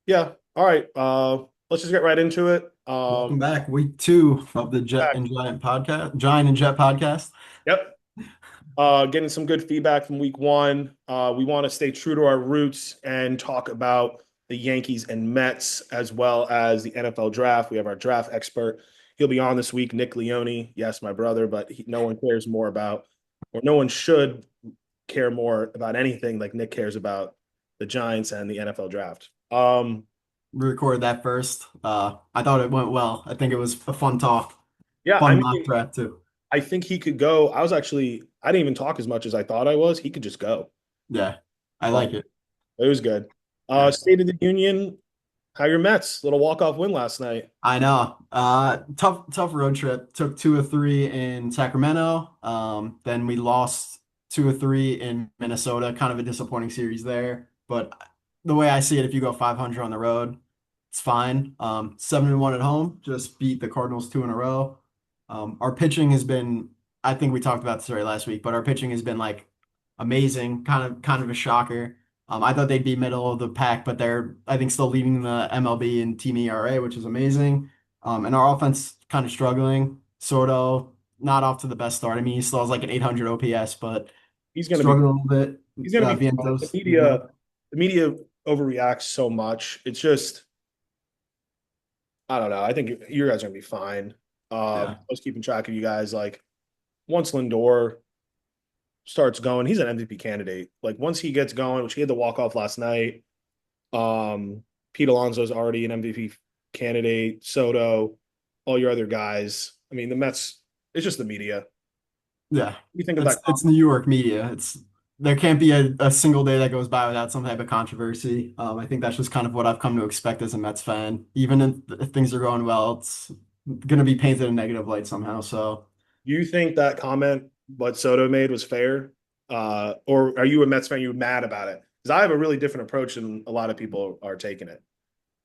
Yeah. All right. Let's just get right into it. Welcome back, week two of the Back. Giant and Jet podcast. Yep. Getting some good feedback from week one. We want to stay true to our roots and talk about the Yankees and Mets as well as the NFL draft. We have our draft expert. He'll be on this week, Nick Leone. Yes, my brother, but no one cares more about, or no one should care more about anything like Nick cares about the Giants and the NFL draft. We recorded that first. I thought it went well. I think it was a fun talk, Yeah, I fun mock mean, draft too. I think he could go. I didn't even talk as much as I thought I was. He could just go. Yeah, I Uh, like it. it was good. Yeah, State of the Union, how your Mets? Little walk-off win last night. I know. Tough road trip. Took two or three in Sacramento. Then we lost two or three in Minnesota. Kind of a disappointing series there. But the way I see it, if you go 500 on the road, it's fine. 7-1 at home. Just beat the Cardinals two in a row. Our pitching has been, I think we talked about this already last week, but our pitching has been like amazing. Kind of a shocker. I thought they'd be middle of the pack, but they're, I think, still leading the MLB in team ERA, which is amazing. And our offense kind of struggling. Soto, not off to the best start. I mean, he still has like an 800 OPS, but He's gonna be struggling a little bit. he's gonna be fine. The Vientos, you media know. the media overreacts so much. It's just I don't know. I think you guys are gonna be fine. I Yeah. was keeping track of you guys. Like once Lindor starts going, he's an MVP candidate. Like once he gets going, which he had the walk off last night. Pete Alonso's already an MVP candidate. Soto, all your other guys. I mean, the Mets. It's just the media. Yeah. You think of It's that. it's New York media. It's there can't be a single day that goes by without some type of controversy. I think that's just kind of what I've come to expect as a Mets fan. Even if things are going well, it's gonna be painted in a negative light somehow. So You think that comment what Soto made was fair, or are you a Mets fan? You mad about it? Because I have a really different approach than a lot of people are taking it.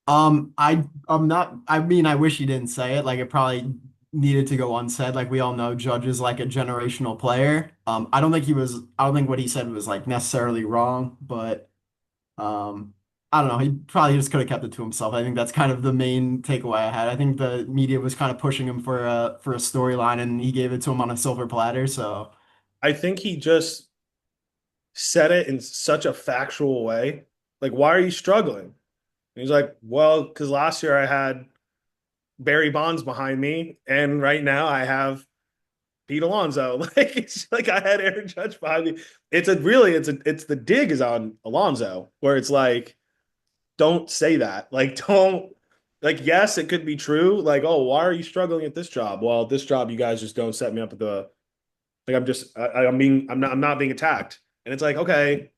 I'm not. I mean, I wish he didn't say it. Like, it probably needed to go unsaid. Like, we all know Judge is like a generational player. I don't think he was. I don't think what he said was like necessarily wrong, but I don't know. He probably just could have kept it to himself. I think that's kind of the main takeaway I had. I think the media was kind of pushing him for a storyline, and he gave it to him on a silver platter. So I think he just said it in such a factual way. Like, why are you struggling? And he's like, well, because last year I had Barry Bonds behind me, and right now I have Pete Alonso. Like it's like I had Aaron Judge behind me. It's the dig is on Alonso, where it's like, don't say that. Like, don't like yes, it could be true. Like, oh, why are you struggling at this job? Well, at this job, you guys just don't set me up at the like I'm not being attacked. And it's like, okay,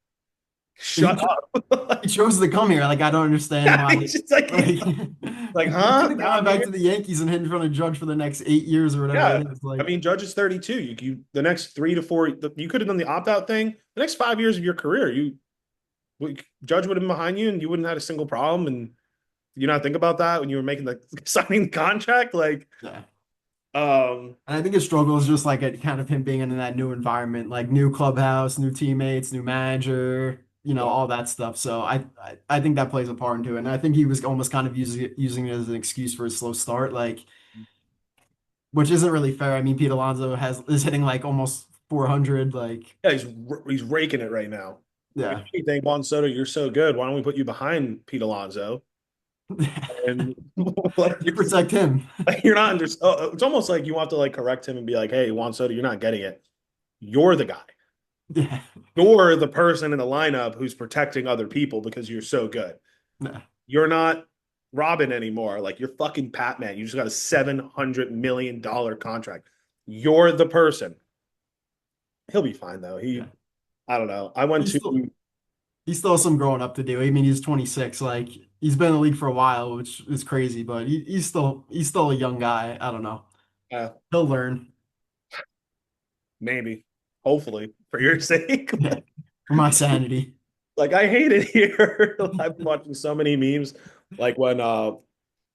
he shut cho- up. he chose to come here. Like, I don't understand Yeah, why. he's just like Like, he could huh? have Now gone I'm back here. to the Yankees and hit in front of Judge for the next 8 years or whatever Yeah. it is. I Like, mean, Judge is 32. You the next 3 to 4, you could have done the opt out thing. The next 5 years of your career, Judge would have been behind you, and you wouldn't have had a single problem. And you not think about that when you were making the signing the contract, like, yeah. um, And I think his struggle is just like kind of him being in that new environment, like new clubhouse, new teammates, new manager, yeah. all that stuff. So I think that plays a part into it. And I think he was almost kind of using it as an excuse for a slow start, like, which isn't really fair. I mean, Pete Alonso is hitting like almost 400, like, Yeah, he's raking it right now. If yeah. anything, Juan Soto, you're so good. Why don't we put you behind Pete Alonso? And like You protect him. you're not under. It's almost like you want to like correct him and be like, "Hey, Juan Soto, you're not getting it. You're the guy. Yeah. You're the person in the lineup who's protecting other people because you're so good. Yeah. You're not Robin anymore. Like you're fucking Pat Man. You just got a $700 million contract. You're the person. He'll be fine though. Yeah. I don't know. I went He's to still he still has some growing up to do. I mean, he's 26. Like, he's been in the league for a while, which is crazy, but he's still a young guy. I don't know. uh, He'll learn. maybe, hopefully, for your sake. Yeah. For my sanity. Like I hate it here. I've been watching so many memes, like when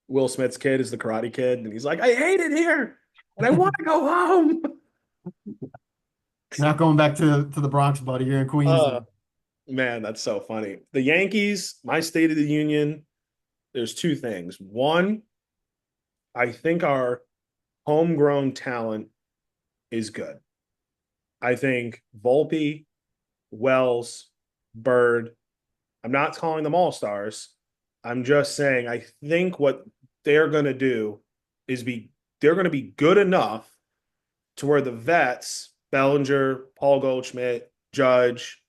Will Smith's kid is the Karate Kid, and he's like, "I hate it here, and I want to go home." You're not going back to the Bronx, buddy. You're in Queens. Uh, man, that's so funny. The Yankees, my State of the Union. there's two things. One, I think our homegrown talent is good. I think Volpe, Wells, Bird, I'm not calling them all stars. I'm just saying I think what they're going to do is they're going to be good enough to where the vets, Bellinger, Paul Goldschmidt, Judge,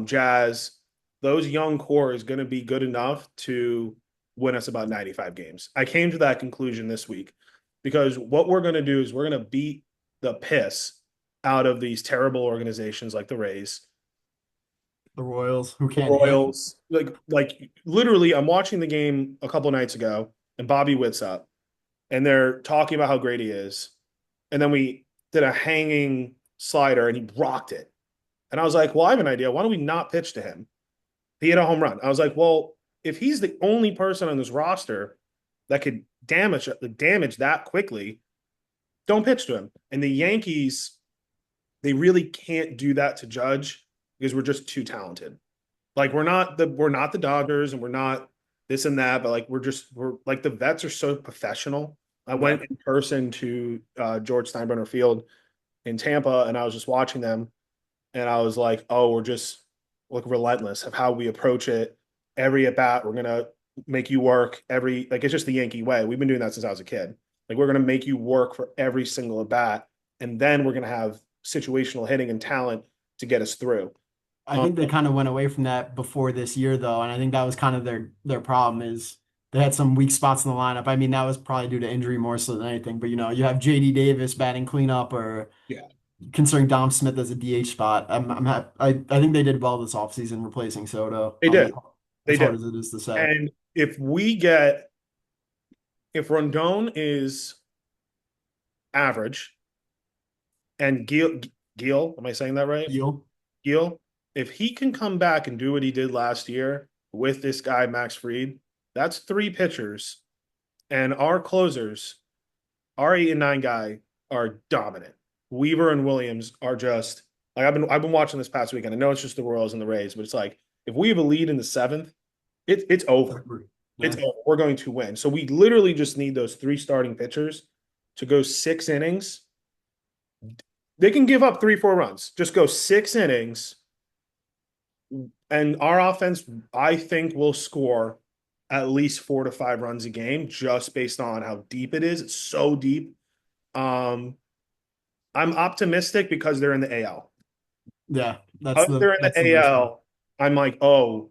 Jazz, those young core is going to be good enough to win us about 95 games. I came to that conclusion this week because what we're going to do is we're going to beat the piss out of these terrible organizations like the Rays, The Royals, who the can't hit. Royals. Like literally, I'm watching the game a couple nights ago, and Bobby Witt's up, and they're talking about how great he is, and then we did a hanging slider, and he rocked it, and I was like, well, I have an idea. Why don't we not pitch to him? He hit a home run. I was like, well, if he's the only person on this roster that could damage that quickly, don't pitch to him. And the Yankees, they really can't do that to Judge because we're just too talented. Like we're not the Dodgers and we're not this and that, but like we're like the vets are so professional. I Yeah. went in person to George Steinbrenner Field in Tampa, and I was just watching them, and I was like, oh, we're just like relentless of how we approach it. Every at bat, we're gonna make you work. Every like it's just the Yankee way. We've been doing that since I was a kid. Like we're gonna make you work for every single at bat, and then we're gonna have situational hitting and talent to get us through. I Um, think they kind of went away from that before this year, though, and I think that was kind of their problem is they had some weak spots in the lineup. I mean, that was probably due to injury more so than anything. But you have JD Davis batting cleanup, or yeah, considering Dom Smith as a DH spot. I think they did well this offseason replacing Soto. they did. They As hard did. as it is to say. And if Rondon is average and Gil, am I saying that right? Deal. Gil, if he can come back and do what he did last year with this guy, Max Fried, that's three pitchers. And our closers, our 8 and 9 guy, are dominant. Weaver and Williams are just like I've been watching this past weekend. I know it's just the Royals and the Rays, but it's like if we have a lead in the seventh, it's over. It's Yeah. over. We're going to win. So we literally just need those three starting pitchers to go 6 innings. They can give up 3, 4 runs. Just go 6 innings, and our offense, I think, will score at least 4 to 5 runs a game just based on how deep it is. It's so deep. Um, I'm optimistic because they're in the AL. Yeah. Because they're in That's the the nice part. AL, I'm like, oh,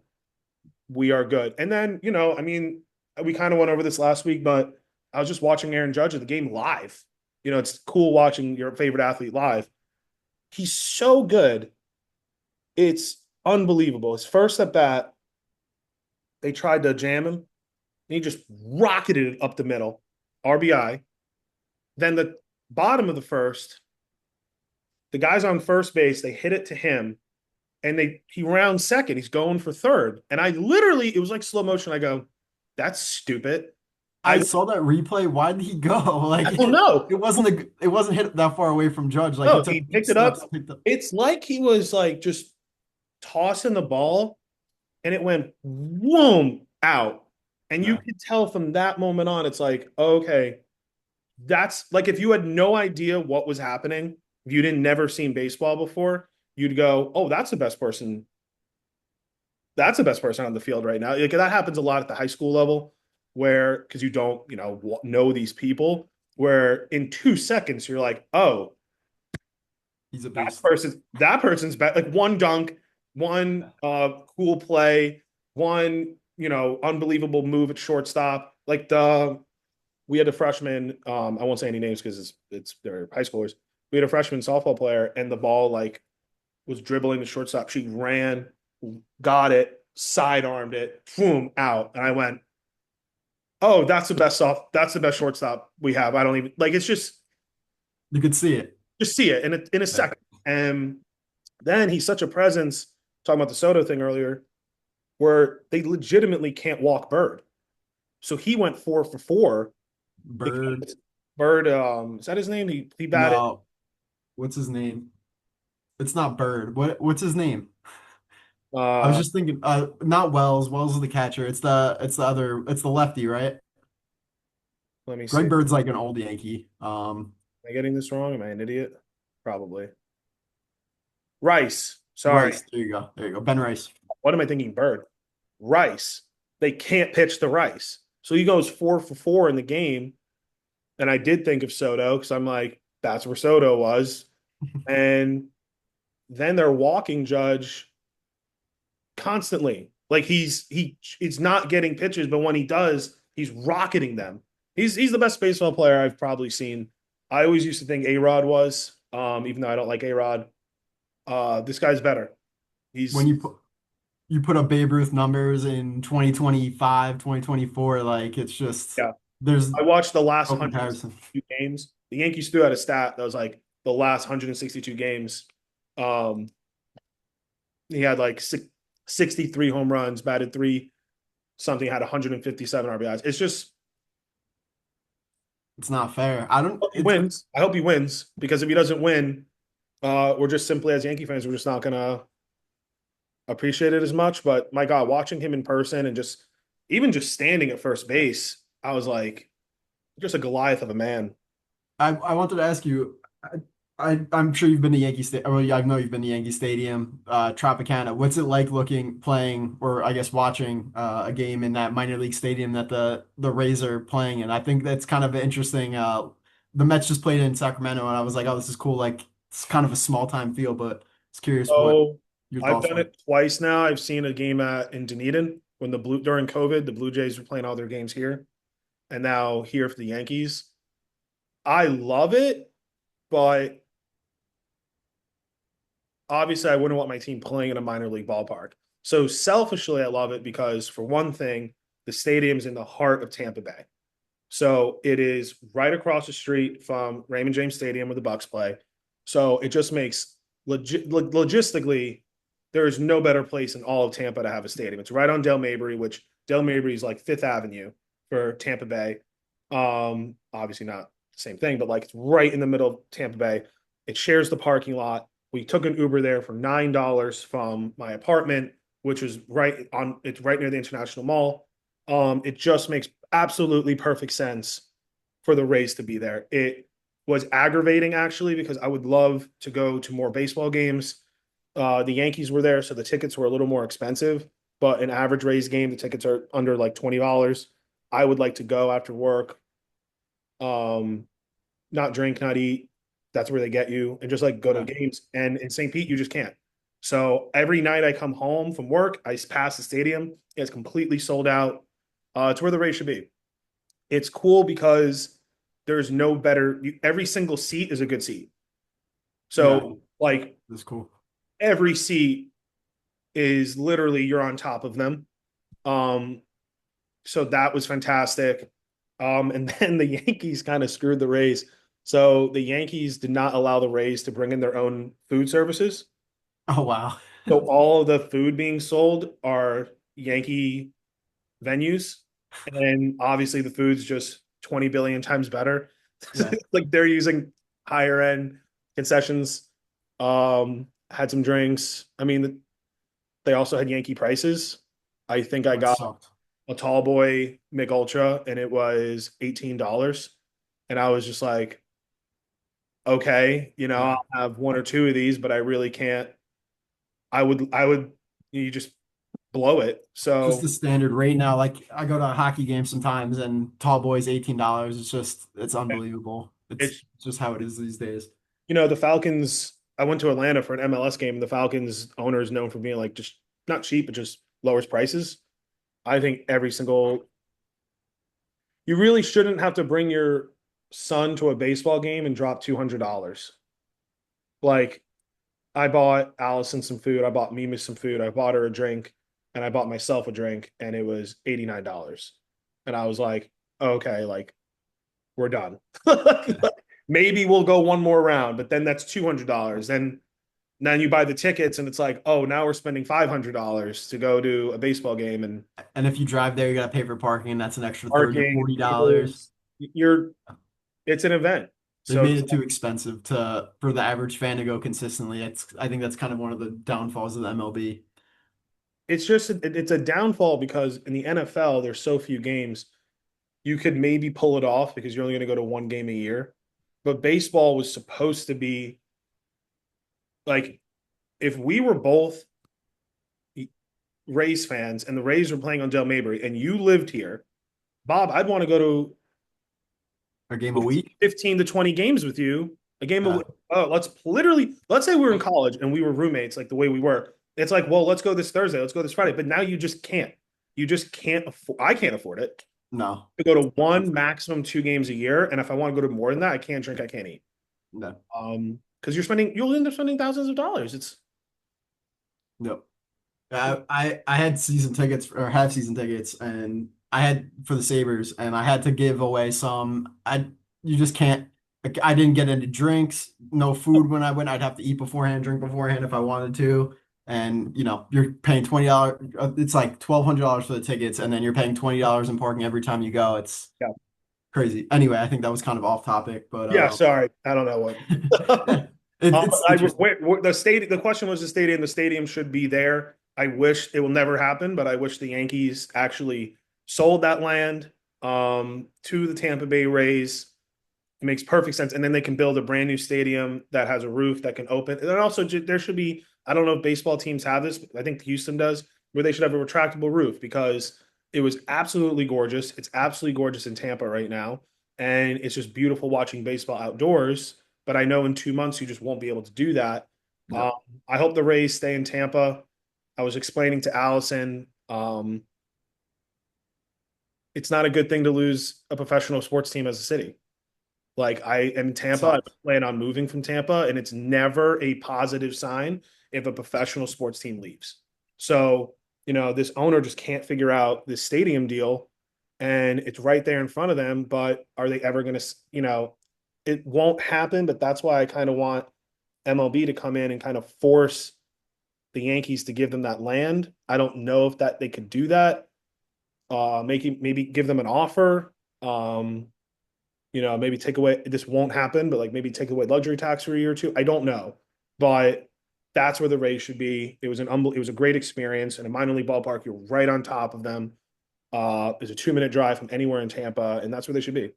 we are good. And then, I mean, we kind of went over this last week, but I was just watching Aaron Judge at the game live. It's cool watching your favorite athlete live. He's so good. It's unbelievable. His first at bat, they tried to jam him, and he just rocketed it up the middle, RBI. Then the bottom of the first, the guys on first base, they hit it to him, and he rounds second. He's going for third, and I literally, it was like slow motion. I go, that's stupid. I I saw that replay. Why did he go? I don't know. It wasn't hit that far away from Judge. Like he No, took he deep picked it steps, up. picked up. It's like he was like just tossing the ball, and it went whoom out. And you Yeah. could tell from that moment on, it's like, okay, that's like if you had no idea what was happening, if you didn't never seen baseball before, you'd go, oh, that's the best person. That's the best person on the field right now. Like that happens a lot at the high school level, where because you don't, know these people, where in 2 seconds you're like, oh, He's a that beast. person's bad. Like one dunk, one cool play, one unbelievable move at shortstop. Like we had a freshman. I won't say any names because they're high schoolers. We had a freshman softball player, and the ball like was dribbling the shortstop. She ran, got it, sidearmed it, boom, out, and I went, "Oh, That's the best shortstop we have." I don't even like. It's You could see it. just see it in a Yeah. second, and then he's such a presence. Talking about the Soto thing earlier, where they legitimately can't walk Bird. So he went 4 for 4 Bird. because Bird, is that his name? He batted. No. What's his name? It's not Bird. What's his name? I was Uh, just thinking, not Wells. Wells is the catcher. It's the lefty, right? Let me see. Greg Am Bird's like an old Yankee. I getting this wrong? Am I an idiot? Probably. Rice. Sorry. Rice. There you go. There you go. Ben Rice. What am I thinking? Bird. Rice. They can't pitch to Rice. So he goes 4 for 4 in the game. And I did think of Soto because I'm like, that's where Soto was. And then they're walking Judge constantly. Like it's not getting pitches, but when he does, he's rocketing them. He's the best baseball player I've probably seen. I always used to think A-Rod was, even though I don't like A-Rod. This guy's better. When He's you put up Babe Ruth numbers in 2025, 2024, like it's just yeah. there's I watched the last no comparison. 162 games. The Yankees threw out a stat that was like the last 162 games. Um, he had like 63 home runs, batted three something, had 157 RBIs. It's just It's not fair. I don't. he wins. I hope he wins because if he doesn't win, we're just simply as Yankee fans, we're just not gonna appreciate it as much. But my God, watching him in person and just even just standing at first base, I was like just a Goliath of a man. I wanted to ask you. I'm sure you've been to Yankee Stadium. Well, yeah, I know you've been to Yankee Stadium, Tropicana. What's it like playing, or I guess watching a game in that minor league stadium that the Rays are playing in? I think that's kind of interesting. The Mets just played in Sacramento, and I was like, oh, this is cool. Like it's kind of a small time feel, but I was curious what So your I've thoughts done were. it twice now. I've seen a game in Dunedin when the blue during COVID, the Blue Jays were playing all their games here, and now here for the Yankees. I love it, but obviously I wouldn't want my team playing in a minor league ballpark. So selfishly, I love it because for one thing, the stadium's in the heart of Tampa Bay. So it is right across the street from Raymond James Stadium where the Bucks play. So it just makes logistically, there is no better place in all of Tampa to have a stadium. It's right on Del Mabry, which Del Mabry is like Fifth Avenue for Tampa Bay. Obviously not the same thing, but like it's right in the middle of Tampa Bay. It shares the parking lot. We took an Uber there for $9 from my apartment, which is right on. It's right near the International Mall. It just makes absolutely perfect sense for the Rays to be there. It was aggravating actually because I would love to go to more baseball games. The Yankees were there, so the tickets were a little more expensive. But an average Rays game, the tickets are under like $20. I would like to go after work, um, not drink, not eat. That's where they get you, and just like go to Yeah. games. And in St. Pete, you just can't. So every night I come home from work, I pass the stadium. It's completely sold out. It's where the Rays should be. It's cool because there's no better. Every single seat is a good seat. Yeah, So like that's cool. every seat is literally you're on top of them. Um, so that was fantastic. And then the Yankees kind of screwed the Rays. So the Yankees did not allow the Rays to bring in their own food services. Oh wow. So all of the food being sold are Yankee venues. And obviously the food's just 20 billion times better. Yeah. Like they're using higher end concessions. Had some drinks. I mean, they also had Yankee prices. I think I That got sucked. a tall boy Mick Ultra and it was $18. And I was just like, okay, Yeah. I'll have one or two of these, but I really can't. I would, you just blow it. Just So the standard rate now. Like I go to a hockey game sometimes and tall boys $18. It's unbelievable. It's it's, just how it is these days. the Falcons, I went to Atlanta for an MLS game and the Falcons owner is known for being like just not cheap, but just lowers prices. I think you really shouldn't have to bring your son to a baseball game and drop $200. Like I bought Allison some food, I bought Mimi some food, I bought her a drink, and I bought myself a drink, and it was $89. And I was like, okay, like we're done. Yeah. Maybe we'll go one more round, but then that's $200. Then you buy the tickets, and it's like, oh, now we're spending $500 to go to a baseball game and And if you drive there, you gotta pay for parking, and that's an extra 30 parking, $40. tables. You're It's an event. They So made it too expensive to for the average fan to go consistently. I think that's kind of one of the downfalls of the MLB. it's just it's a downfall because in the NFL there's so few games. You could maybe pull it off because you're only going to go to one game a year. But baseball was supposed to be like if we were both Rays fans and the Rays were playing on Del Mabry and you lived here, Bob, I'd want to go to A game a week. 15 to 20 games with you. A game of Uh, oh, let's say we were in college and we were roommates like the way we were. It's like, well, let's go this Thursday, let's go this Friday. But now you just can't. You just can't afford I can't afford it no. to go to one maximum 2 games a year. And if I want to go to more than that, I can't drink, I can't eat. No. Because you'll end up spending thousands of dollars. It's No. I had season tickets or have season tickets and I had for the Sabres and I had to give away some. You just can't. Like, I didn't get any drinks, no food when I went. I'd have to eat beforehand, drink beforehand if I wanted to. And you're paying $20. It's like $1,200 for the tickets, and then you're paying $20 in parking every time you go. It's yeah. crazy. Anyway, I think that was kind of off topic, but Yeah, sorry. I don't know what. it's interesting. The stadium. The question was the stadium. The stadium should be there. I wish it will never happen, but I wish the Yankees actually sold that land to the Tampa Bay Rays. It makes perfect sense, and then they can build a brand new stadium that has a roof that can open. And then also there should be. I don't know if baseball teams have this. But I think Houston does, where they should have a retractable roof because it was absolutely gorgeous. It's absolutely gorgeous in Tampa right now, and it's just beautiful watching baseball outdoors. But I know in 2 months you just won't be able to do that. Yeah, Um, I hope the Rays stay in Tampa. I was explaining to Allison, it's not a good thing to lose a professional sports team as a city. Like I am in Tampa, I sucks. plan on moving from Tampa, and it's never a positive sign if a professional sports team leaves. So, this owner just can't figure out this stadium deal, and it's right there in front of them. But are they ever going to, it won't happen. But that's why I kind of want MLB to come in and kind of force the Yankees to give them that land. I don't know if that they could do that. Maybe give them an offer. Maybe take away this won't happen, but like maybe take away luxury tax for a year or two. I don't know, but that's where the Rays should be. It was it was a great experience in a minor league ballpark. You're right on top of them. It's a 2 minute drive from anywhere in Tampa, and that's where they should be. Yeah.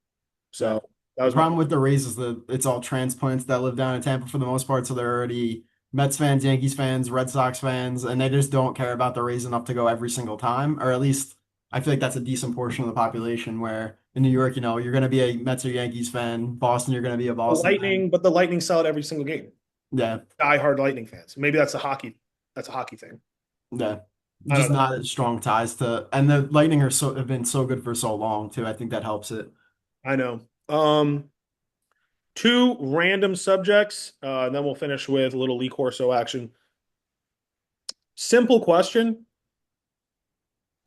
So that The was my problem with the Rays is that it's all transplants that live down in Tampa for the most part, so they're already Mets fans, Yankees fans, Red Sox fans, and they just don't care about the Rays enough to go every single time, or at least I feel like that's a decent portion of the population. Where in New York, you're going to be a Mets or Yankees fan. Boston, you're going to be a the Boston fan. Lightning, but the Lightning sell it every single game. Yeah, Die-hard Lightning fans. Maybe that's a hockey. That's a hockey thing. yeah, I just don't know. not as strong ties to, and the Lightning have been so good for so long too. I think that helps it. I know. Two random subjects, and then we'll finish with a little Lee Corso action. Simple question.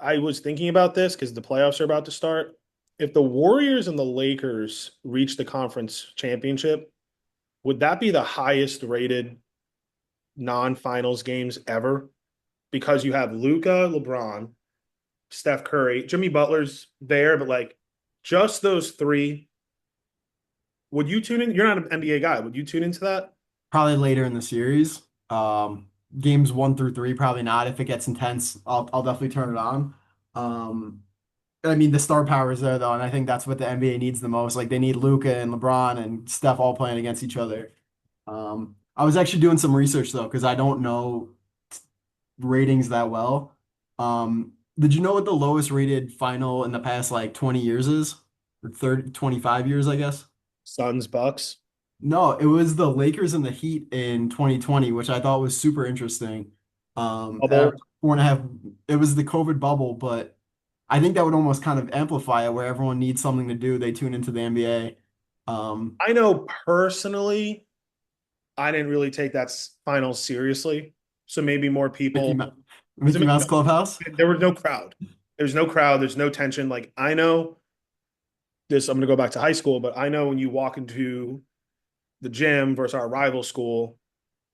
I was thinking about this because the playoffs are about to start. If the Warriors and the Lakers reach the conference championship, would that be the highest rated non-finals games ever? Because you have Luka, LeBron, Steph Curry, Jimmy Butler's there, but like just those three. Would you tune in? You're not an NBA guy. Would you tune into that? Probably later in the series. Games 1 through 3, probably not. If it gets intense, I'll definitely turn it on. Um, I mean, the star power is there though, and I think that's what the NBA needs the most. Like they need Luka and LeBron and Steph all playing against each other. I was actually doing some research though, because I don't know ratings that well. Did you know what the lowest rated final in the past like 20 years is? Or 30, 25 years, I guess? Suns, Bucks, No, it was the Lakers and the Heat in 2020, which I thought was super interesting. At bubble. 4.5, it was the COVID bubble, but I think that would almost kind of amplify it where everyone needs something to do. They tune into the NBA. Um, I know personally, I didn't really take that final seriously. So maybe more Mickey, people. It was a Mickey Mouse Clubhouse. There was no crowd. There's no crowd. There's no tension. Like I know this. I'm going to go back to high school, but I know when you walk into the gym versus our rival school,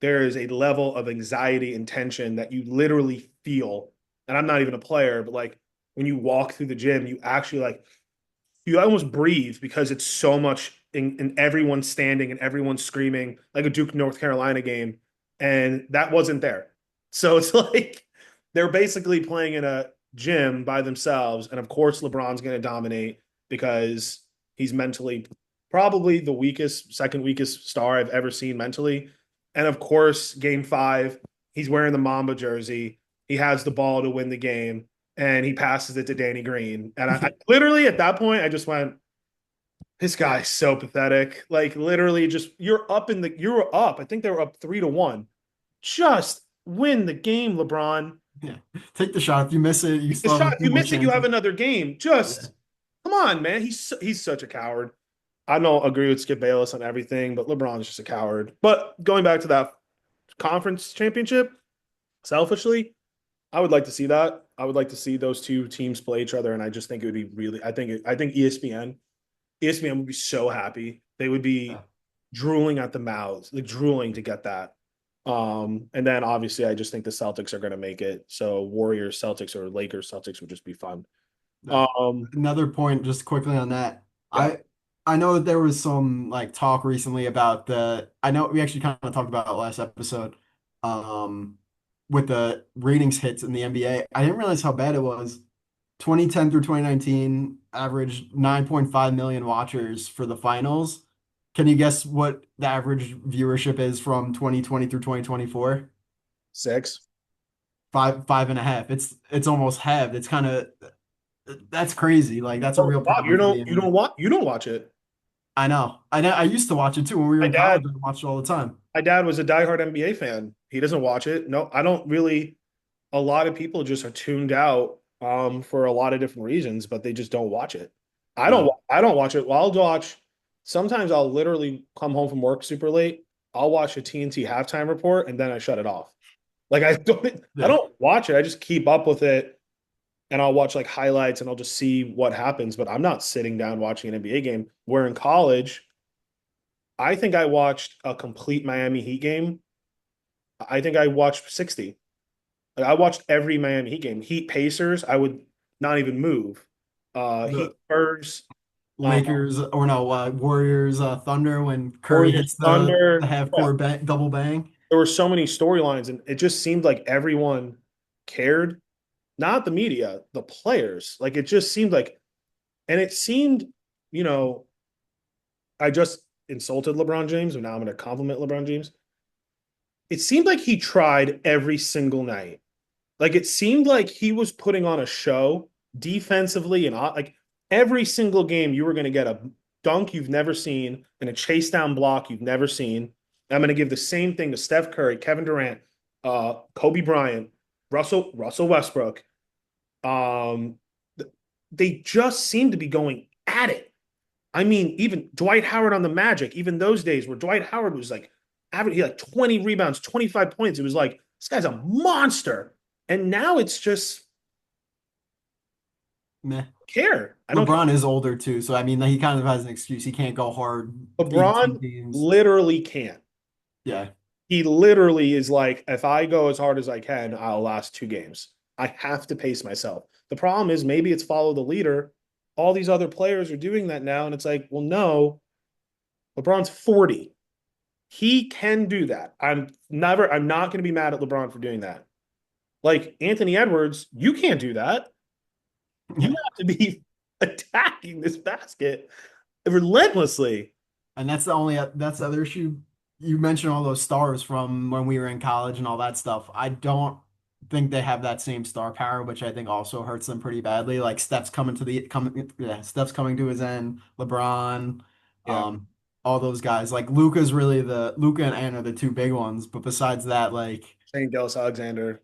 there is a level of anxiety and tension that you literally feel. And I'm not even a player, but like when you walk through the gym, you actually like you almost breathe because it's so much in everyone standing and everyone screaming like a Duke North Carolina game, and that wasn't there. So it's like they're basically playing in a gym by themselves, and of course LeBron's going to dominate because he's mentally probably the weakest, second weakest star I've ever seen mentally. And of course, game 5, he's wearing the Mamba jersey. He has the ball to win the game, and he passes it to Danny Green. And I literally at that point, I just went, this guy's so pathetic. Like literally, just you were up. I think they were up 3-1. Just win the game, LeBron. Yeah. Take the shot. If you miss it, you The still have shot. a If few you more miss it, you have chances. another game. Yeah. Just come on, man. He's such a coward. I don't agree with Skip Bayless on everything, but LeBron's just a coward. But going back to that conference championship, selfishly, I would like to see that. I would like to see those two teams play each other, and I just think it would be really. I think ESPN would be so happy. They would be Yeah. drooling at the mouths, like drooling to get that. And then obviously I just think the Celtics are going to make it. So Warriors, Celtics, or Lakers, Celtics would just be fun. Yeah. Um, Another point, just quickly on that. yeah, I know that there was some like talk recently about I know we actually kind of talked about it last episode, um, with the ratings hits in the NBA. I didn't realize how bad it was. 2010 through 2019 averaged 9.5 million watchers for the finals. Can you guess what the average viewership is from 2020 through 2024? 6. Five and a half. It's almost halved. It's kind of that's crazy. Like that's a Oh, real wow, problem for the NBA. you don't watch it. I know. I used to watch it too when we were My in college. dad, I watched it all the time. my dad was a diehard NBA fan. He doesn't watch it. No, I don't really. A lot of people just are tuned out for a lot of different reasons, but they just don't watch it. Yeah. I don't watch it. Well, I'll watch. Sometimes I'll literally come home from work super late. I'll watch a TNT halftime report and then I shut it off. Like I Yeah. don't watch it. I just keep up with it and I'll watch like highlights and I'll just see what happens. But I'm not sitting down watching an NBA game. Where in college, I think I watched a complete Miami Heat game. I think I watched 60. Like I watched every Miami Heat game. Heat Pacers, I would not even move. Heat The Spurs, uh, Lakers or no, Warriors, Thunder when Curry Warriors, hits the Thunder. half Yeah, court double bang. there were so many storylines, and it just seemed like everyone cared. Not the media, the players. Like it just seemed like, and it seemed, you know, I just insulted LeBron James, and now I'm going to compliment LeBron James. It seemed like he tried every single night. Like it seemed like he was putting on a show defensively and like every single game you were going to get a dunk you've never seen and a chase down block you've never seen. I'm going to give the same thing to Steph Curry, Kevin Durant, Kobe Bryant, Russell Westbrook. Um, they just seem to be going at it. I mean, even Dwight Howard on the Magic, even those days where Dwight Howard was like average, he had like 20 rebounds, 25 points. It was like this guy's a monster. And now it's just Meh. care. I don't LeBron is older too, so I mean he kind of has an excuse. He can't go hard care. 18 LeBron games. literally can't. Yeah. He literally is like, if I go as hard as I can, I'll last 2 games. I have to pace myself. The problem is maybe it's follow the leader. All these other players are doing that now. And it's like, well, no, LeBron's 40. He can do that. I'm not going to be mad at LeBron for doing that. Like Anthony Edwards, you can't do that. You Yeah. have to be attacking this basket relentlessly. And that's the other issue. You mentioned all those stars from when we were in college and all that stuff. I don't think they have that same star power, which I think also hurts them pretty badly. Like Steph's coming to his end, LeBron, Yeah. um, all those guys. Like Luca and Ant are the two big ones. But besides that, like Shane Gillis Alexander.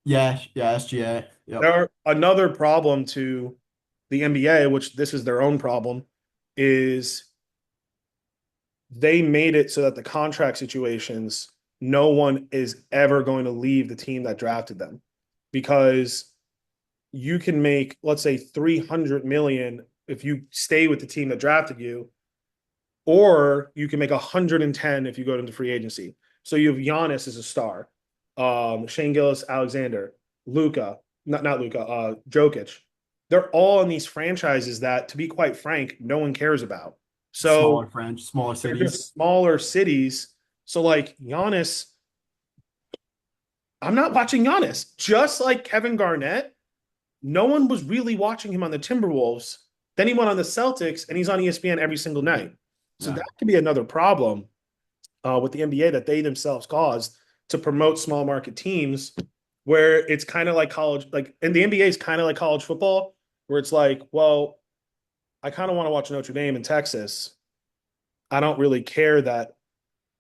yeah, SGA. Yep. There another problem to the NBA, which this is their own problem, is they made it so that the contract situations, no one is ever going to leave the team that drafted them because you can make, let's say, 300 million if you stay with the team that drafted you, or you can make 110 if you go into free agency. So you have Giannis as a star, Shane Gillis Alexander, Luca, not Luca, Jokic. They're all in these franchises that, to be quite frank, no one cares about. So Smaller they're cities. just smaller cities. So like Giannis, I'm not watching Giannis. Just like Kevin Garnett, no one was really watching him on the Timberwolves. Then he went on the Celtics, and he's on ESPN every single night. So Yeah. that could be another problem with the NBA that they themselves caused to promote small market teams, where it's kind of like college, like, and the NBA is kind of like college football, where it's like, well, I kind of want to watch Notre Dame in Texas. I don't really care that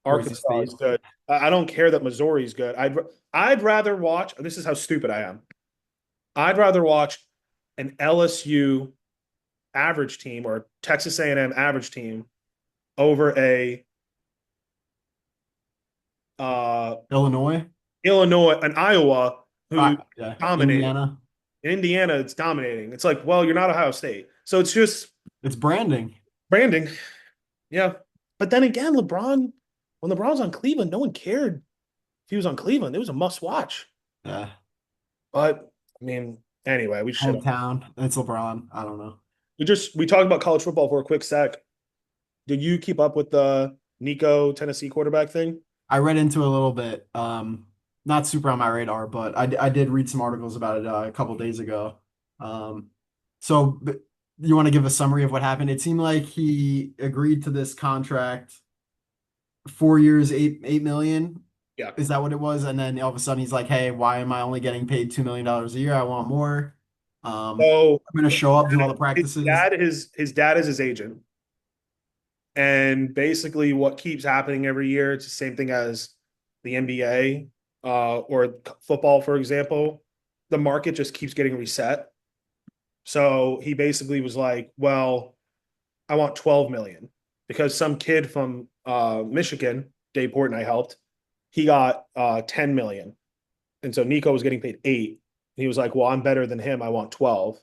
Boise Arkansas is State. good. I don't care that Missouri is good. I'd rather watch. This is how stupid I am. I'd rather watch an LSU average team or Texas A&M average team over a uh, Illinois. Illinois, an Iowa who Yeah. dominating. Indiana. In Indiana, it's dominating. It's like, well, you're not Ohio State, so it's just It's branding. branding. Yeah, but then again, when LeBron was on Cleveland, no one cared if he was on Cleveland. It was a must watch. Yeah. But I mean, anyway, we should Hometown. It's LeBron. I don't know. we talked about college football for a quick sec. Did you keep up with the Nico Tennessee quarterback thing? I read into it a little bit. Not super on my radar, but I did read some articles about it a couple days ago. Um, so you want to give a summary of what happened? It seemed like he agreed to this contract, 4 years, 8 million. Yeah. Is that what it was? And then all of a sudden he's like, "Hey, why am I only getting paid $2 million a year? I want more. So I'm gonna show up, do all the practices." his dad is his agent. And basically, what keeps happening every year, it's the same thing as the NBA or football, for example. The market just keeps getting reset. So he basically was like, well, I want 12 million because some kid from Michigan, Dave Portnoy helped, he got 10 million. And so Nico was getting paid 8. He was like, well, I'm better than him. I want 12.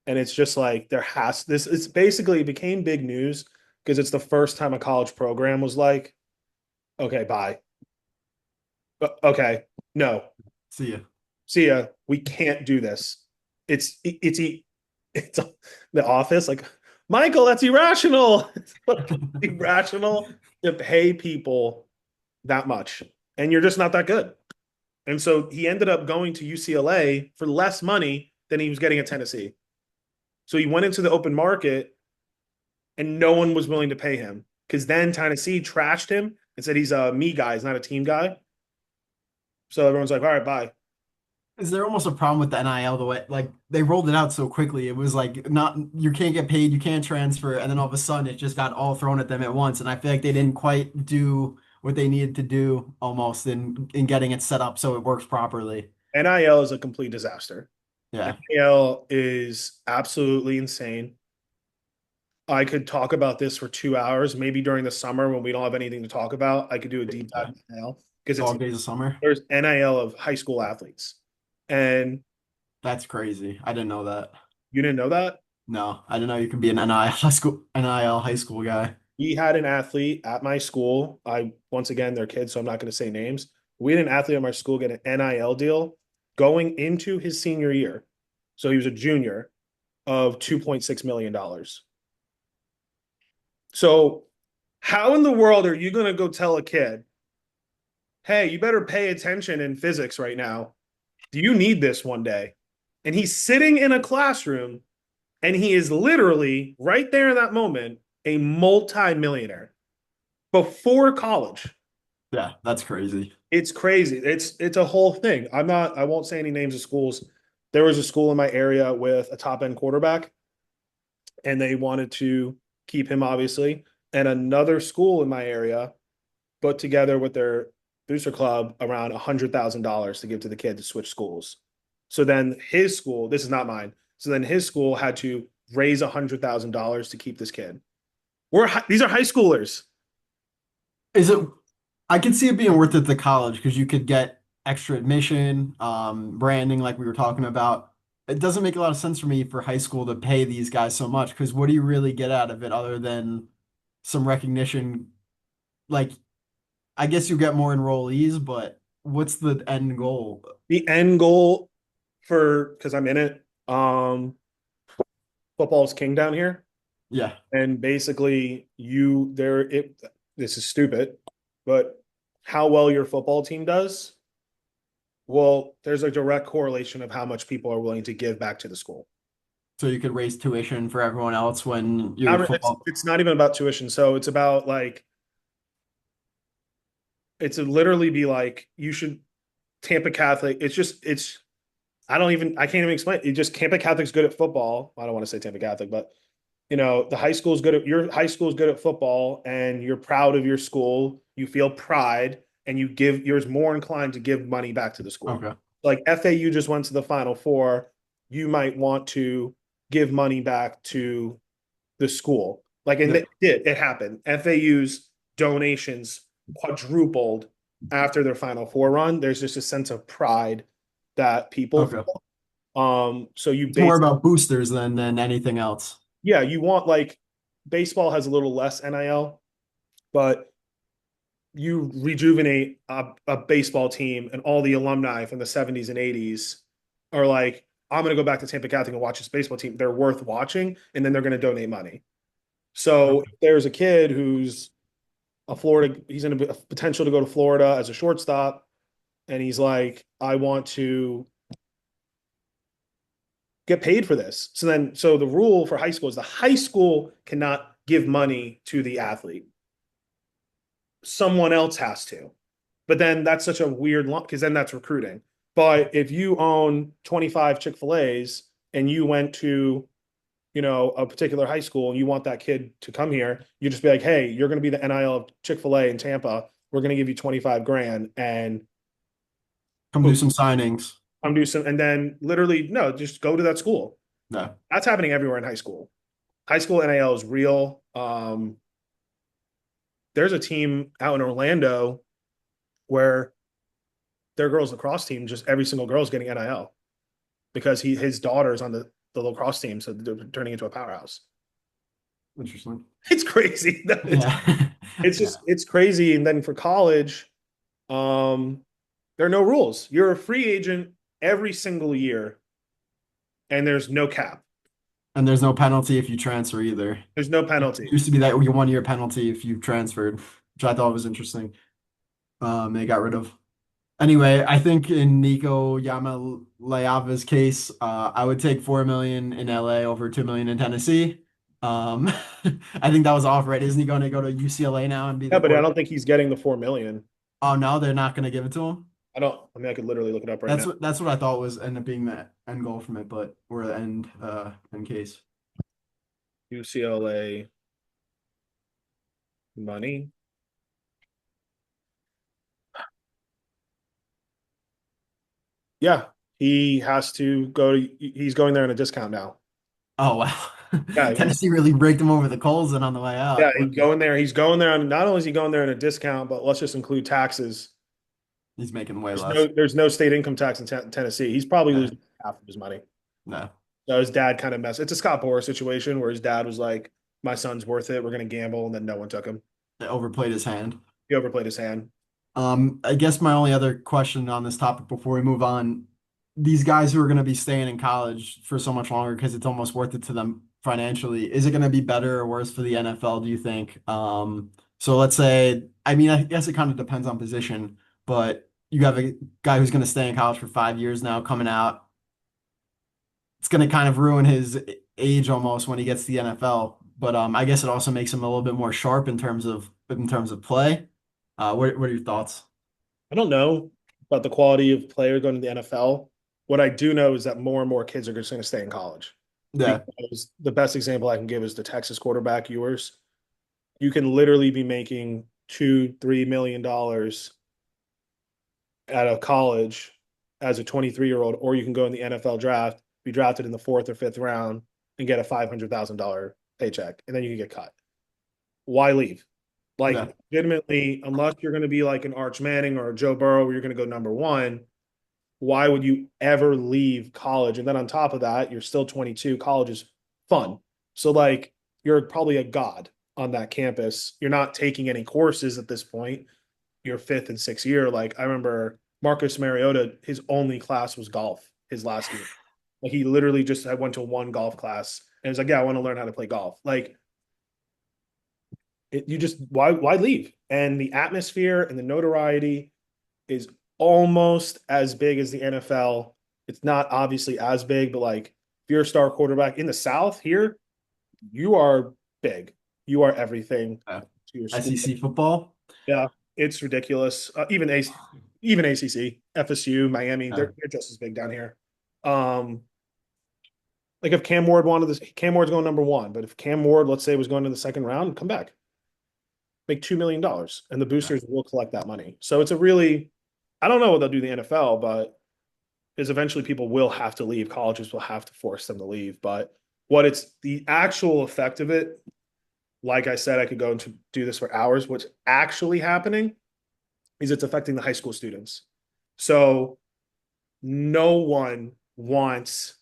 And it's just like it's basically it became big news because it's the first time a college program was like, okay, bye. Okay, no, See ya. see ya. We can't do this. It's it's the office. Like, Michael, that's irrational. It's irrational to pay people that much, and you're just not that good. And so he ended up going to UCLA for less money than he was getting at Tennessee. So he went into the open market and no one was willing to pay him because then Tennessee trashed him and said he's a me guy, he's not a team guy. So everyone's like, all right, bye. Is there almost a problem with the NIL the way like they rolled it out so quickly? It was like not you can't get paid, you can't transfer, and then all of a sudden it just got all thrown at them at once. And I feel like they didn't quite do what they needed to do almost in getting it set up so it works properly. NIL is a complete disaster. Yeah. NIL is absolutely insane. I could talk about this for 2 hours, maybe during the summer when we don't have anything to talk about. I could do a deep dive Yeah. in NIL because it's Dog days of summer. there's NIL of high school athletes. And That's crazy. I didn't know that. you didn't know that? No, I didn't know you could be an NIL high school guy. We had an athlete at my school. Once again, they're kids, so I'm not going to say names. We had an athlete at my school get an NIL deal going into his senior year. So he was a junior of $2.6 million. So how in the world are you going to go tell a kid, hey, you better pay attention in physics right now? Do you need this one day? And he's sitting in a classroom and he is literally right there in that moment a multi-millionaire before college. Yeah, that's crazy. It's crazy. It's a whole thing. I won't say any names of schools. There was a school in my area with a top end quarterback, and they wanted to keep him, obviously. And another school in my area put together with their booster club around $100,000 to give to the kid to switch schools. So then his school, this is not mine. So then his school had to raise $100,000 to keep this kid. These are high schoolers. Is it I can see it being worth it to college because you could get extra admission, branding like we were talking about. It doesn't make a lot of sense for me for high school to pay these guys so much because what do you really get out of it other than some recognition? Like, I guess you get more enrollees, but what's the end goal? The end goal for because I'm in it, football is king down here. Yeah, And basically this is stupid, but how well your football team does Well, there's a direct correlation of how much people are willing to give back to the school. So you could raise tuition for everyone else when your It's football. it's not even about tuition. So it's about like it's literally be like you should Tampa Catholic. It's I can't even explain. It just Tampa Catholic's good at football. I don't want to say Tampa Catholic, but the high school is good at your high school is good at football, and you're proud of your school. You feel pride, and you're more inclined to give money back to the school. Okay. Like FAU just went to the Final Four, you might want to give money back to the school. Like, and Yeah. it happened. FAU's donations quadrupled after their Final Four run. There's just a sense of pride that people Okay. feel. So you It's more base about boosters than anything else. yeah, you want like baseball has a little less NIL, but you rejuvenate a baseball team and all the alumni from the 70s and 80s are like, I'm going to go back to Tampa Catholic and watch this baseball team. They're worth watching, and then they're going to donate money. So if there's a kid who's he's in a potential to go to Florida as a shortstop, and he's like, I want to get paid for this. So the rule for high school is the high school cannot give money to the athlete. Someone else has to. But then that's such a weird lump because then that's recruiting. But if you own 25 Chick-fil-A's and you went to, a particular high school and you want that kid to come here, you just be like, hey, you're going to be the NIL of Chick-fil-A in Tampa. We're going to give you 25 grand and Come do boom, some signings. come do some. And then literally, no, just go to that school. No. That's happening everywhere in high school. High school NIL is real. There's a team out in Orlando where their girls lacrosse team, just every single girl is getting NIL because his daughter's on the lacrosse team, so they're turning into a powerhouse. Interesting. It's crazy. Yeah. Yeah. It's crazy. And then for college, um, there are no rules. You're a free agent every single year, and there's no cap. And there's no penalty if you transfer either. There's no It penalty. used to be that your 1 year penalty if you transferred, which I thought was interesting. They got rid of. Anyway, I think in Nico Yamaleava's case, I would take 4 million in LA over 2 million in Tennessee. Um, I think that was off, right? Isn't he going to go to UCLA now and be Yeah, the but I quarterback? don't think he's getting the 4 million. Oh no, they're not going to give it to him. I don't. I mean, I could literally look it up right now. That's what I thought was end up being the end goal from it, but or the end case. UCLA money. Yeah, he has to go to. He's going there in a discount now. Oh wow, Yeah, Tennessee really raked him over the coals and on the way yeah, out. he's going there. He's going there on. Not only is he going there in a discount, but let's just include taxes. He's making way There's less. no state income tax in Tennessee. He's probably Yeah, losing half of his money. no, So his dad kind of messed. It's a Scott Boras situation where his dad was like, "My son's worth it. We're going to gamble," and then no one took him. they overplayed his hand. He overplayed his hand. I guess my only other question on this topic before we move on, these guys who are going to be staying in college for so much longer because it's almost worth it to them financially, is it going to be better or worse for the NFL, do you think? So let's say, I mean, I guess it kind of depends on position, but you have a guy who's going to stay in college for 5 years now coming out. It's going to kind of ruin his age almost when he gets to the NFL. But I guess it also makes him a little bit more sharp in terms of play. What are your thoughts? I don't know about the quality of player going to the NFL. What I do know is that more and more kids are just going to stay in college Yeah, because the best example I can give is the Texas quarterback Ewers. You can literally be making $2-3 million out of college as a 23-year-old, or you can go in the NFL draft, be drafted in the fourth or fifth round, and get a $500,000 paycheck, and then you can get cut. Why leave? yeah. Like, legitimately, unless you're going to be like an Arch Manning or a Joe Burrow, where you're going to go number one, why would you ever leave college? And then on top of that, you're still 22. College is fun. So, like, you're probably a god on that campus. You're not taking any courses at this point. Your fifth and sixth year. Like, I remember Marcus Mariota, his only class was golf his last year. Like, he literally just went to one golf class and was like, yeah, I want to learn how to play golf. Like, you just, why leave? And the atmosphere and the notoriety is almost as big as the NFL. It's not obviously as big, but like if you're a star quarterback in the South here, you are big. You are everything Uh, to your school. SEC football. Yeah, it's ridiculous. Even ACC, FSU, Miami, Uh, they're just as big down here. Um, like if Cam Ward wanted this, Cam Ward's going number one. But if Cam Ward, let's say, was going to the second round, come back, make $2 million, and the yeah, boosters will collect that money. So it's a really, I don't know what they'll do in the NFL, but is eventually people will have to leave. Colleges will have to force them to leave. But what it's the actual effect of it, like I said, I could go into do this for hours. What's actually happening is it's affecting the high school students. So no one wants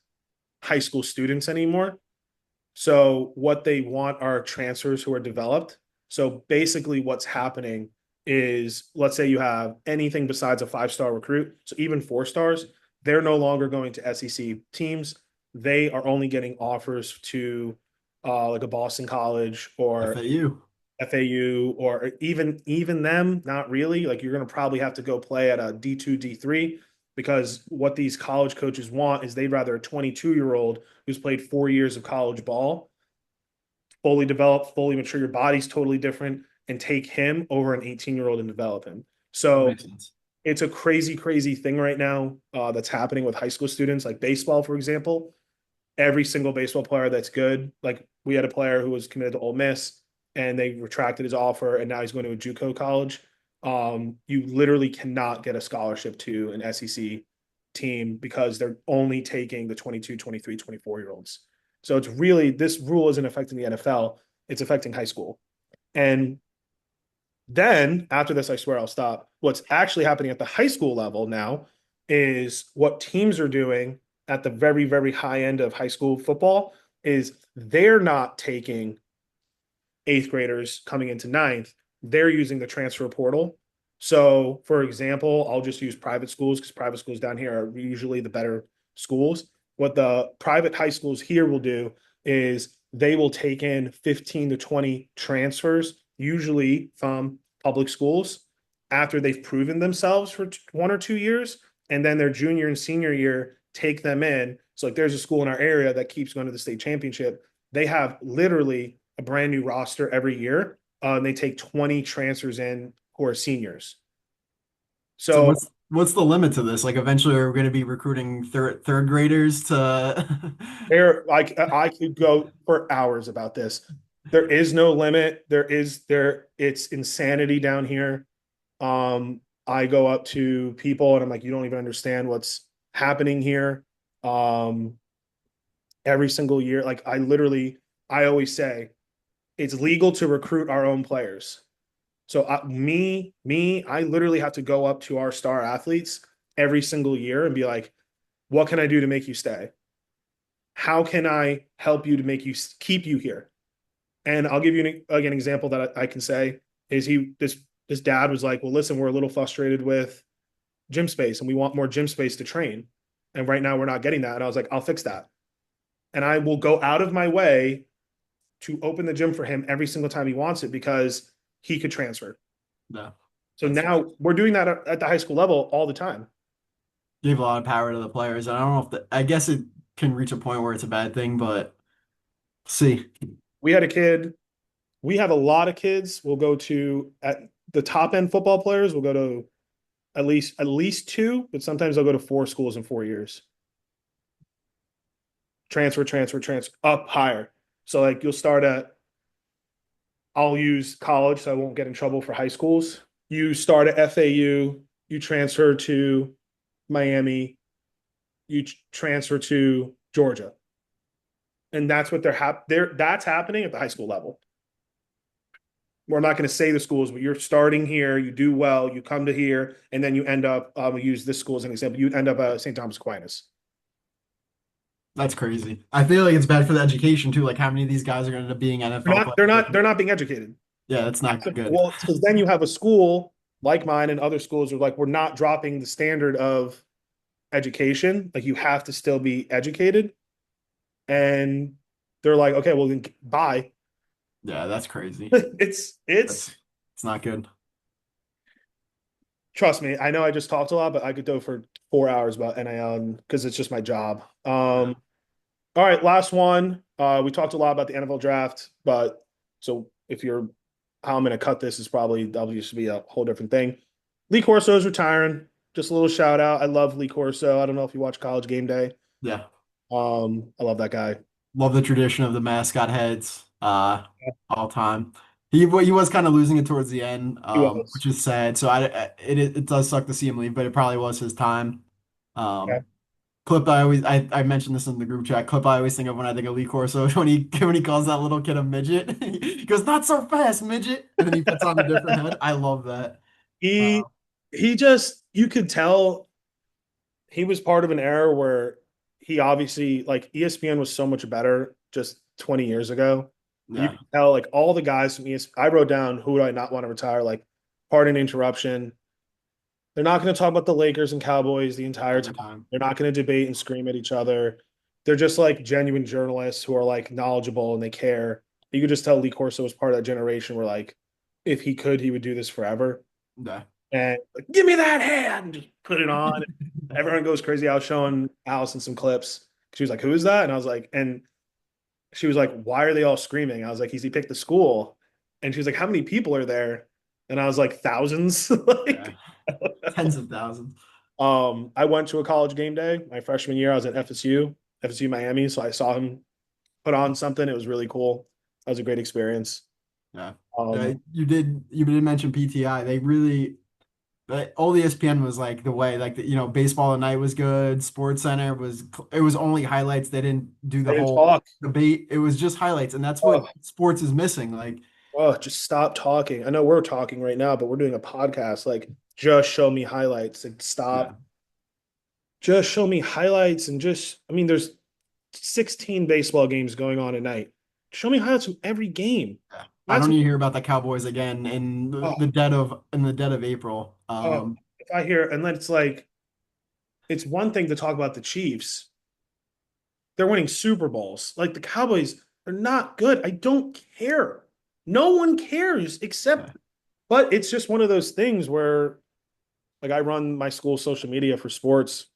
high school students anymore. So what they want are transfers who are developed. So basically what's happening is let's say you have anything besides a 5-star recruit, so even 4 stars, they're no longer going to SEC teams. They are only getting offers to like a Boston College or FAU. FAU or even them, not really. Like you're going to probably have to go play at a D2, D3 because what these college coaches want is they'd rather a 22-year-old who's played 4 years of college ball, fully developed, fully mature. Your body's totally different, and take him over an 18-year-old and develop him. That So makes sense. it's a crazy, crazy thing right now that's happening with high school students, like baseball, for example. Every single baseball player that's good, like we had a player who was committed to Ole Miss, and they retracted his offer, and now he's going to a JUCO college. You literally cannot get a scholarship to an SEC team because they're only taking the 22, 23, 24 year olds. So it's really this rule isn't affecting the NFL, it's affecting high school. And then after this, I swear I'll stop. What's actually happening at the high school level now is what teams are doing at the very, very high end of high school football is they're not taking eighth graders coming into ninth. They're using the transfer portal. So, for example, I'll just use private schools because private schools down here are usually the better schools. What the private high schools here will do is they will take in 15 to 20 transfers, usually from public schools, after they've proven themselves for 1 or 2 years. And then their junior and senior year, take them in. So, like, there's a school in our area that keeps going to the state championship. They have literally a brand new roster every year. And they take 20 transfers in who are seniors. So So what's the limit to this? Like eventually we're going to be recruiting third graders to there, like I could go for hours about this. There is no limit. It's insanity down here. I go up to people and I'm like, you don't even understand what's happening here. Um, every single year, like I always say, it's legal to recruit our own players. So I literally have to go up to our star athletes every single year and be like, what can I do to make you stay? How can I help you to make you keep you here? And I'll give you an example that I can say is this dad was like, well, listen, we're a little frustrated with gym space and we want more gym space to train. And right now we're not getting that. And I was like, I'll fix that. And I will go out of my way to open the gym for him every single time he wants it because he could transfer. no. So That's now we're doing that at the high school level all the time. Give a lot of power to the players. And I don't know if I guess it can reach a point where it's a bad thing, but see. We had a kid, we have a lot of kids. We'll go to at the top end football players, we'll go to at least two, but sometimes they'll go to 4 schools in 4 years. Transfer, transfer, transfer, up higher. So like you'll start at I'll use college so I won't get in trouble for high schools. You start at FAU, you transfer to Miami, you transfer to Georgia. And that's what that's happening at the high school level. We're not going to say the schools, but you're starting here, you do well, you come to here, and then you end up, we use this school as an example, you end up at St. Thomas Aquinas. That's crazy. I feel like it's bad for the education too. Like how many of these guys are going to end up being They're NFL not, they're players? not, they're not being educated. Yeah, that's not good. Well, because then you have a school like mine and other schools are like, we're not dropping the standard of education. Like you have to still be educated. And they're like, okay, well then bye. Yeah, that's crazy. it's That's it's not good. trust me, I know I just talked a lot, but I could go for 4 hours about NIL because it's just my job. Yeah. All right, last one. We talked a lot about the NFL draft, but so if you're how I'm going to cut this is probably that'll just be a whole different thing. Lee Corso is retiring. Just a little shout out. I love Lee Corso. I don't know if you watch College Game Day. Yeah. I love that guy. Love the tradition of the mascot heads, all time. He was kind of losing it towards the end, He which was. is sad. So it does suck to see him leave, but it probably was his time. Yeah. Um, Clip I mentioned this in the group chat. Clip I always think of when I think of Lee Corso when he calls that little kid a midget. He goes, "Not so fast, midget," and then he puts on a different head. I love that. He Uh, he just you could tell he was part of an era where he obviously like ESPN was so much better just 20 years ago. You yeah, can tell like all the guys from ESPN. I wrote down who would I not want to retire, like Pardon the Interruption. They're not going to talk about the Lakers and Cowboys the entire every time. time. They're not going to debate and scream at each other. They're just like genuine journalists who are like knowledgeable and they care. You could just tell Lee Corso was part of that generation where like if he could, he would do this forever. Yeah. And like, give me that hand, just put it on. Everyone goes crazy. I was showing Allison some clips. She was like, "Who is that?" And I was like, and she was like, "Why are they all screaming?" I was like, "He picked the school." And she was like, "How many people are there?" And I was like, "Thousands." Yeah. Like, Tens of thousands. I went to a college game day my freshman year. I was at FSU Miami. So I saw him put on something. It was really cool. That was a great experience. Yeah. Um, You did mention PTI. They really old ESPN was like the way, like baseball at night was good. Sports Center it was only highlights. They didn't do I the didn't whole talk. debate. It was just highlights, and that's what Oh, sports is missing. Like, just stop talking. I know we're talking right now, but we're doing a podcast. Like, just show me highlights. Like, yeah, stop. Just show me highlights and just, I mean, there's 16 baseball games going on at night. Show me highlights from every game. yeah. I That's don't need to hear about the Cowboys again in oh, the dead of April. if I hear, and then it's like, it's one thing to talk about the Chiefs. They're winning Super Bowls. Like the Cowboys, they're not good. I don't care. No one cares Yeah, except, but it's just one of those things where, like, I run my school social media for sports.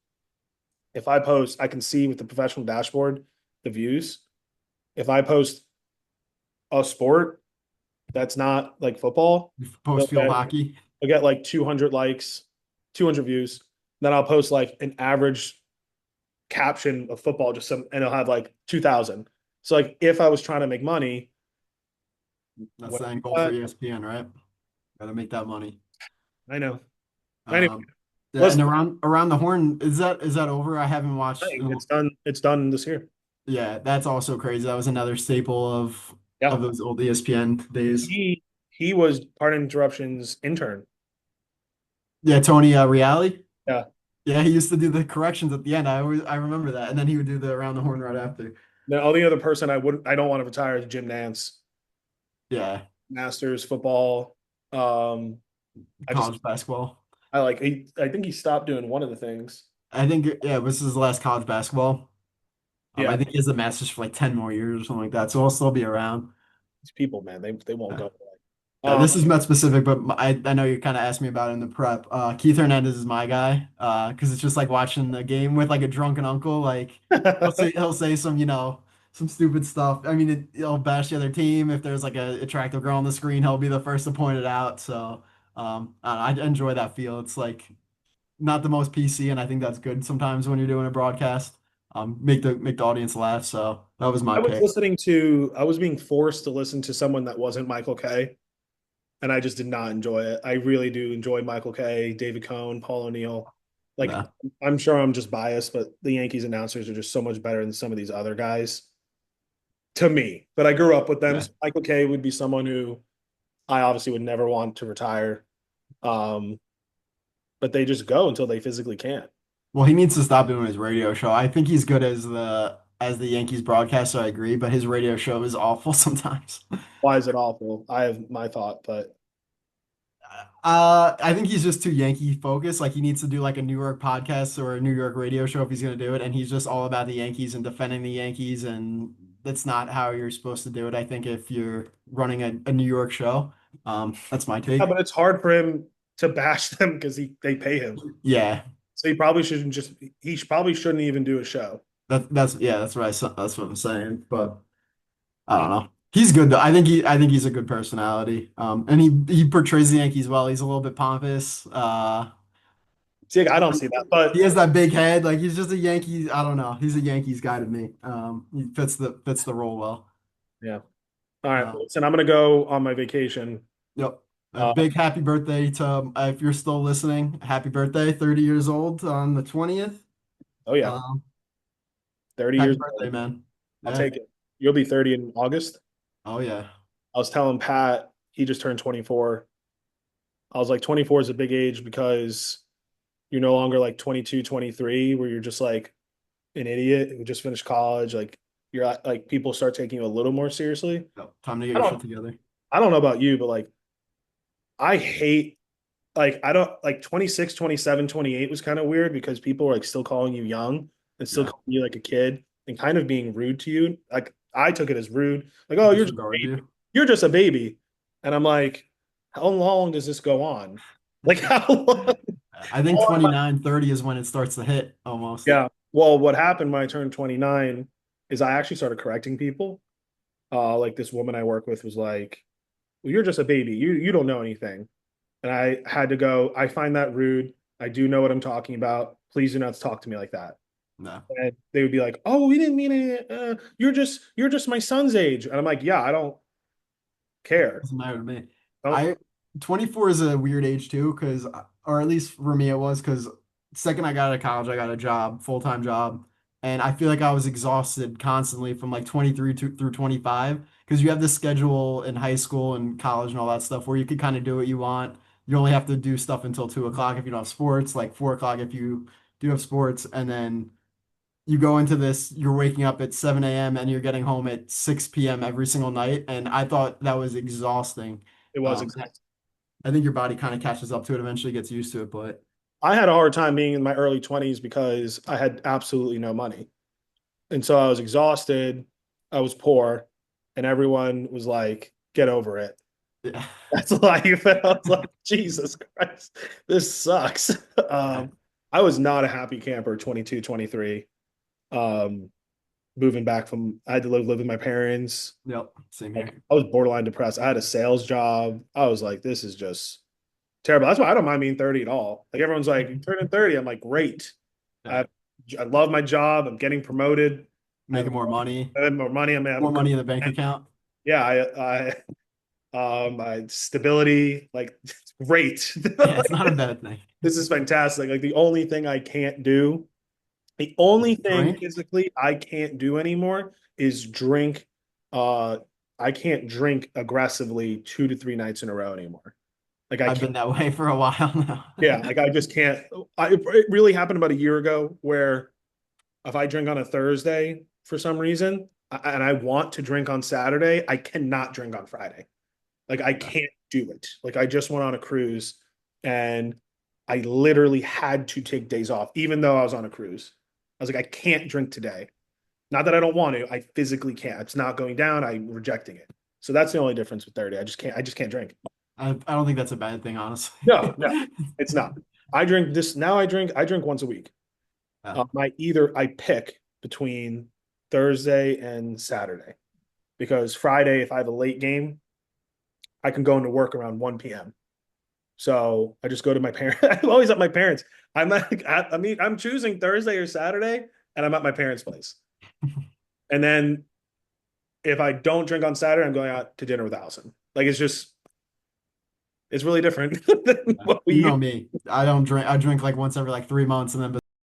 If I post, I can see with the professional dashboard the views. If I post a sport that's not like football, they'll post field get, hockey. they'll get like 200 likes, 200 views. Then I'll post like an average caption of football, just some, and it'll have like 2,000. So like if I was trying to make money, That's what the end goal for ESPN, right? Got to make that money. I know. Anyway, Um, yeah, and listen, around the horn, is that over? I haven't watched. it's done. It's done this year. Yeah, that's also crazy. That was another staple of Yeah, those old ESPN days. he was Pardon Interruption's intern. Yeah, Tony Reale. Yeah. Yeah, he used to do the corrections at the end. I remember that, and then he would do the around the horn right after. The only other person I don't want to retire is Jim Nance. Yeah, Masters football. Um, I just college basketball. I think he stopped doing one of the things. I think yeah, this is his last college basketball. I Yeah, think he has the Masters for like 10 more years or something like that, so he'll still be around. these people, man, they won't Yeah. go away. This is Met specific, but I know you kind of asked me about it in the prep. Keith Hernandez is my guy, because it's just like watching the game with like a drunken uncle. Like he'll say some stupid stuff. I mean, he'll bash the other team. If there's like a attractive girl on the screen, he'll be the first to point it out. So I enjoy that feel. It's like not the most PC, and I think that's good sometimes when you're doing a broadcast. Make the audience laugh. So that was my pick. I was being forced to listen to someone that wasn't Michael Kay, and I just did not enjoy it. I really do enjoy Michael Kay, David Cohn, Paul O'Neill. Like, Yeah. I'm sure I'm just biased, but the Yankees announcers are just so much better than some of these other guys to me. But I grew up with them. Yeah. So Michael Kay would be someone who I obviously would never want to retire. Um, but they just go until they physically can't. Well, he needs to stop doing his radio show. I think he's good as the Yankees broadcaster, I agree, but his radio show is awful sometimes. Why is it awful? I have my thought, but I think he's just too Yankee focused. Like he needs to do like a New York podcast or a New York radio show if he's gonna do it, and he's just all about the Yankees and defending the Yankees, and that's not how you're supposed to do it. I think if you're running a New York show, that's my yeah, take. but it's hard for him. to bash them because they pay him. Yeah, So he probably shouldn't just probably shouldn't even do a show. that's yeah, that's what I'm saying. But I don't know. He's good though. I think he's a good personality. And he portrays the Yankees well. He's a little bit pompous. See, I don't see that, He but has that big head. Like he's just a Yankees. I don't know. He's a Yankees guy to me. He fits the role well. yeah. All right, Uh, listen, I'm gonna go on my vacation. yep. A Uh, big happy birthday to if you're still listening. Happy birthday, 30 years old on the 20th. oh yeah, Um, 30 Happy years birthday, old. man. I'll Yeah. take it. You'll be 30 in August. Oh yeah. I was telling Pat, he just turned 24. I was like, 24 is a big age because you're no longer like 22, 23, where you're just like an idiot who just finished college. Like like people start taking you a little more seriously. Yep. Time to get I your shit don't together. I don't know about you, but like I hate like I don't like 26, 27, 28 was kind of weird because people were like still calling you young and still Yeah. calling you like a kid and kind of being rude to you. Like I took it as rude. Like, oh, Disregard you. you're just a baby. And I'm like, how long does this go on? Like how long? I think 29, 30 is when it starts to hit almost. Yeah. Well, what happened when I turned 29 is I actually started correcting people. Like this woman I work with was like, well, you're just a baby. You don't know anything. And I had to go, I find that rude. I do know what I'm talking about. Please do not talk to me like that. No, And they would be like, "Oh, we didn't mean it. You're just my son's age." And I'm like, "Yeah, I don't care. doesn't matter to me. Don't I 24 is a weird age too, because or at least for me it was because second I got out of college, I got a job, full-time job, and I feel like I was exhausted constantly from like 23 through 25 because you have this schedule in high school and college and all that stuff where you could kind of do what you want. You only have to do stuff until 2 o'clock if you don't have sports, like 4 o'clock if you do have sports, and then you go into this, you're waking up at 7 a.m. and you're getting home at 6 p.m. every single night. And I thought that was exhausting. it was Um, exhausting. I think your body kind of catches up to it, eventually gets used to it. But I had a hard time being in my early 20s because I had absolutely no money. And so I was exhausted, I was poor, and everyone was like, "Get over it." yeah, That's life. And I was like, "Jesus Christ, this sucks." yeah, I was not a happy camper 22, 23. Um, moving back from I had to live with my parents. yep, same Like here. I was borderline depressed. I had a sales job. I was like, this is just terrible. That's why I don't mind being 30 at all. Like everyone's like, you turning 30. I'm like, great. Yeah, I I love my job. I'm getting promoted. making more money, I have more money. I'm gonna have a more good money in the bank account. yeah, I stability, like great. Yeah, it's not a bad thing. This is fantastic. Like the only thing I can't do, the only thing Drink. physically I can't do anymore is drink. Uh, I can't drink aggressively 2 to 3 nights in a row anymore. Like I I've can't. been that way for a while now. Yeah, like I just can't. It really happened about a year ago where if I drink on a Thursday for some reason and I want to drink on Saturday, I cannot drink on Friday. Like I Yeah. can't do it. Like I just went on a cruise and I literally had to take days off, even though I was on a cruise. I was like, I can't drink today. Not that I don't want to, I physically can't. It's not going down. I'm rejecting it. So that's the only difference with 30. I just can't drink. I don't think that's a bad thing, honestly. No, no, it's not. I drink this now. I drink once a week. Yeah. I pick between Thursday and Saturday because Friday, if I have a late game, I can go into work around 1 p.m. So I just go to my parents. I'm always at my parents. I'm choosing Thursday or Saturday, and I'm at my parents' place. And then if I don't drink on Saturday, I'm going out to dinner with Allison. Like it's really different than what we You know used. me. I don't drink. I drink like once every like 3 months, and then